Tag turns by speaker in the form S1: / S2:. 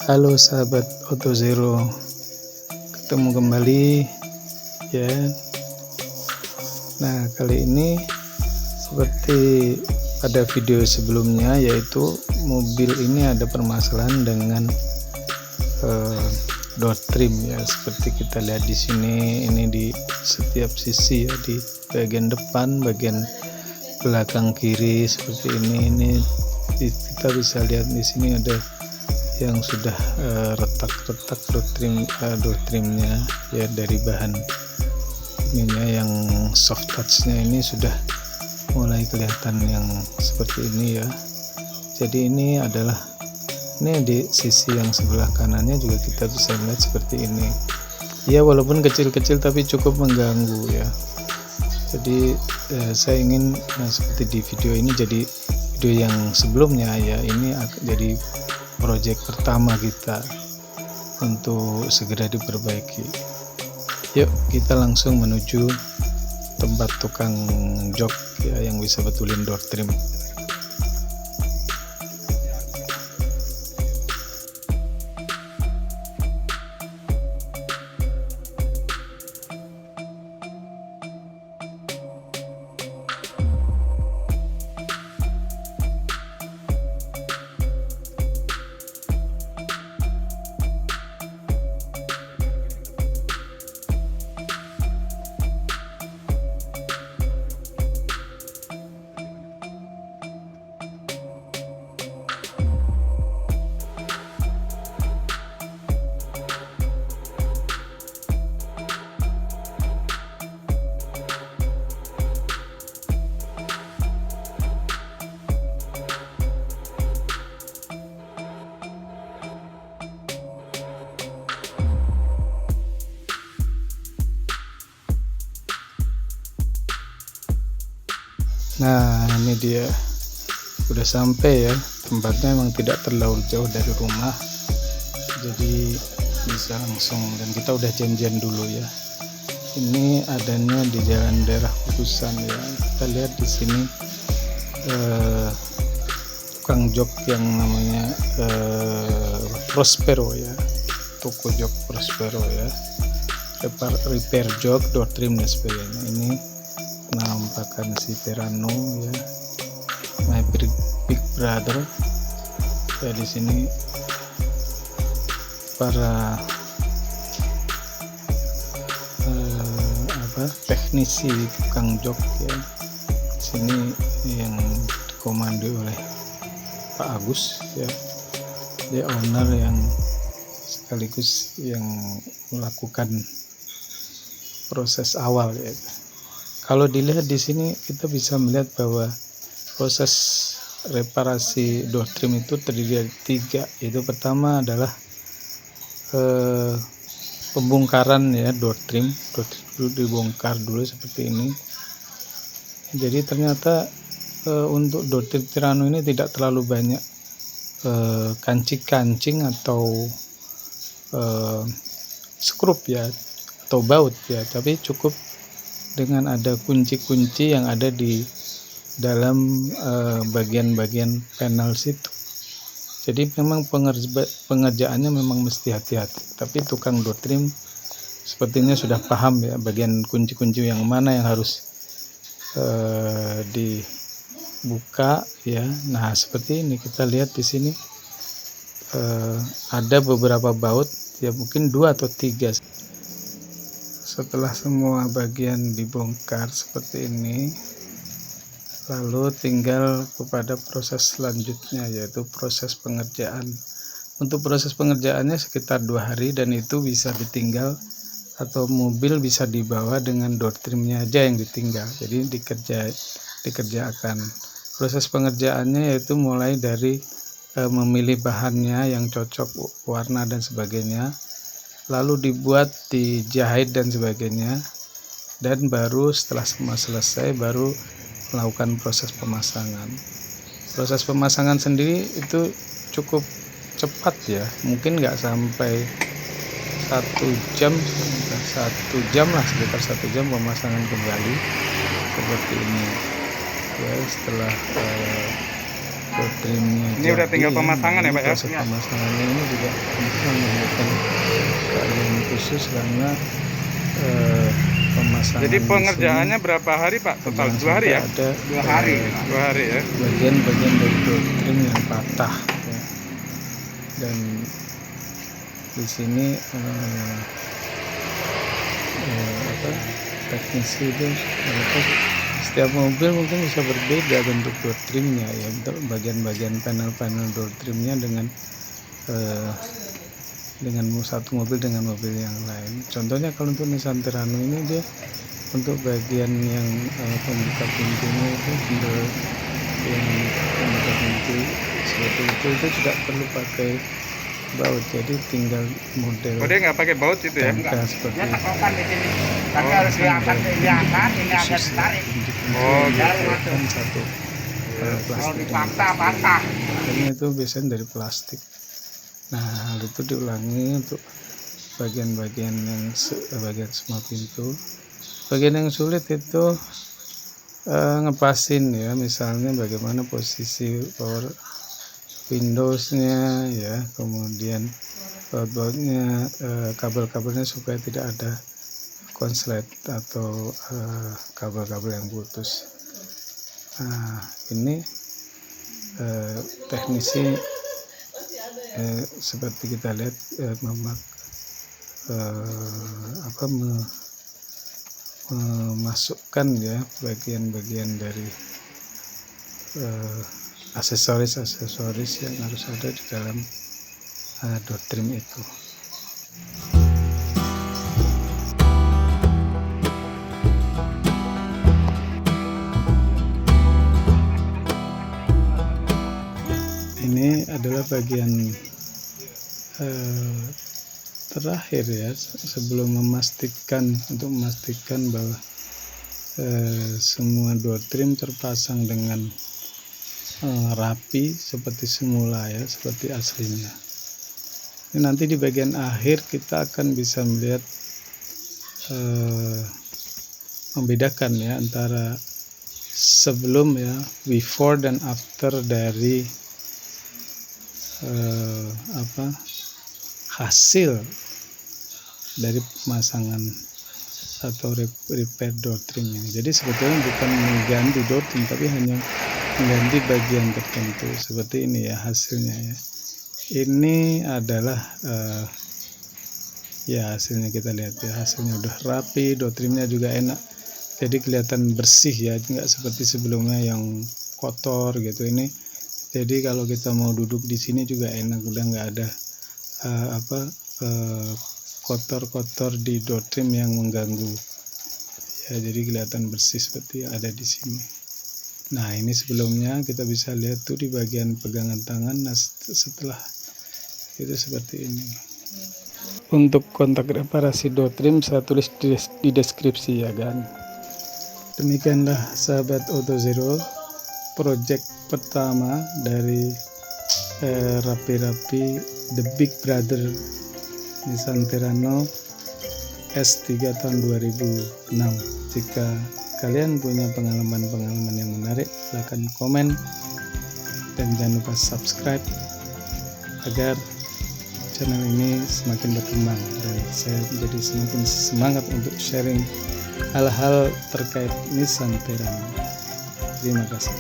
S1: Halo sahabat AutoZero, ketemu kembali ya. Nah, kali ini seperti pada video sebelumnya, yaitu mobil ini ada permasalahan dengan door trim ya, seperti kita lihat di sini. Ini di setiap sisi ya, di bagian depan, bagian belakang kiri seperti ini kita bisa lihat di sini ada yang sudah retak-retak door trimnya ya, dari bahan ininya yang soft touchnya ini sudah mulai kelihatan yang seperti ini ya. Jadi ini di sisi yang sebelah kanannya juga kita bisa melihat seperti ini ya, walaupun kecil-kecil tapi cukup mengganggu ya. Jadi saya ingin seperti di video ini, jadi video yang sebelumnya ya, ini jadi proyek pertama kita untuk segera diperbaiki. Yuk kita langsung menuju tempat tukang jok ya, yang bisa betulin door trim. Nah, ini dia udah sampai ya, tempatnya memang tidak terlalu jauh dari rumah, jadi bisa langsung, dan kita udah janjian dulu ya. Ini adanya di jalan daerah Kukusan ya. Kita lihat di sini tukang jok yang namanya Prospero ya, toko jok Prospero ya, repair jok, door trim dan sebagainya. Ini penampakan si Terano ya, my big brother ya. Di sini para teknisi tukang jok ya. Di sini yang dikomando oleh Pak Agus ya, dia owner yang sekaligus yang melakukan proses awal ya. Kalau dilihat di sini kita bisa melihat bahwa proses reparasi door trim itu terdiri dari 3. Itu pertama adalah pembongkaran ya, door trim dulu dibongkar dulu seperti ini. Jadi ternyata untuk door trim Terano ini tidak terlalu banyak kancing-kancing atau skrup ya, atau baut ya, tapi cukup dengan ada kunci-kunci yang ada di dalam bagian-bagian panel situ. Jadi memang pengerjaannya memang mesti hati-hati, tapi tukang door trim sepertinya sudah paham ya, bagian kunci-kunci yang mana yang harus dibuka ya. Nah, seperti ini kita lihat di sini ada beberapa baut ya, mungkin 2 atau 3. Setelah semua bagian dibongkar seperti ini, lalu tinggal kepada proses selanjutnya, yaitu proses pengerjaan. Untuk proses pengerjaannya sekitar 2 hari, dan itu bisa ditinggal atau mobil bisa dibawa dengan door trimnya aja yang ditinggal. Jadi dikerjakan. Proses pengerjaannya yaitu mulai dari memilih bahannya yang cocok, warna dan sebagainya, lalu dibuat, dijahit dan sebagainya, dan baru setelah semua selesai baru melakukan proses pemasangan. Proses pemasangan sendiri itu cukup cepat ya, mungkin nggak sampai 1 jam, sekitar 1 jam pemasangan kembali seperti ini ya. Setelah door trimnya.
S2: Ini udah tinggal pemasangan ya Pak ya?
S1: Proses pemasangannya ini juga memerlukan keahlian khusus karena pemasangan.
S2: Jadi pengerjaannya berapa hari Pak? Total 2 hari ya?
S1: Ada
S2: 2 hari. 2 hari ya.
S1: Bagian-bagian dari door trim yang patah ya. Dan di sini teknisi itu setiap mobil mungkin bisa berbeda bentuk door trimnya ya, untuk bagian-bagian panel-panel door trimnya dengan satu mobil dengan mobil yang lain. Contohnya kalau untuk Nissan Terrano ini dia untuk bagian yang pembuka pintunya itu yang pembuka pintu seperti itu tidak perlu pakai baut, jadi tinggal model.
S2: Oh, dia nggak pakai baut itu ya?
S1: Enggak, seperti itu.
S3: Di sini. Tapi harus diangkat, ini akan ditarik.
S2: Oh, gitu.
S1: Kan satu
S3: Kalau
S1: plastik.
S3: dipatah.
S1: Ini itu biasanya dari plastik. Nah, hal itu diulangi untuk bagian-bagian yang bagian semua pintu. Bagian yang sulit itu ngepasin ya, misalnya bagaimana posisi power Windowsnya ya, kemudian baut-bautnya, kabel-kabelnya supaya tidak ada konslet atau kabel-kabel yang putus. Nah, ini teknisi seperti kita lihat memasukkan ya bagian-bagian dari aksesoris yang harus ada di dalam door trim itu. Ini adalah bagian terakhir ya, sebelum memastikan bahwa semua door trim terpasang dengan rapi seperti semula ya, seperti aslinya. Ini nanti di bagian akhir kita akan bisa melihat membedakan ya antara sebelum ya, before dan after dari hasil dari pemasangan atau repair door trim ini. Jadi sebetulnya bukan mengganti door trim, tapi hanya mengganti bagian tertentu seperti ini ya hasilnya ya. Ini adalah ya hasilnya, kita lihat ya, hasilnya udah rapi, door trimnya juga enak, jadi kelihatan bersih ya, nggak seperti sebelumnya yang kotor gitu. Ini jadi kalau kita mau duduk di sini juga enak, udah nggak ada kotor-kotor di door trim yang mengganggu ya, jadi kelihatan bersih seperti yang ada di sini. Nah, ini sebelumnya kita bisa lihat tuh di bagian pegangan tangan. Nah, setelah itu seperti ini. Untuk kontak reparasi door trim saya tulis di deskripsi ya kan. Demikianlah sahabat AutoZero, project pertama dari rapi-rapi The Big Brother Nissan Terrano S3 tahun 2006. Jika kalian punya pengalaman-pengalaman yang menarik, silahkan komen dan jangan lupa subscribe agar channel ini semakin berkembang dan saya menjadi semakin semangat untuk sharing hal-hal terkait Nissan Terrano. Terima kasih.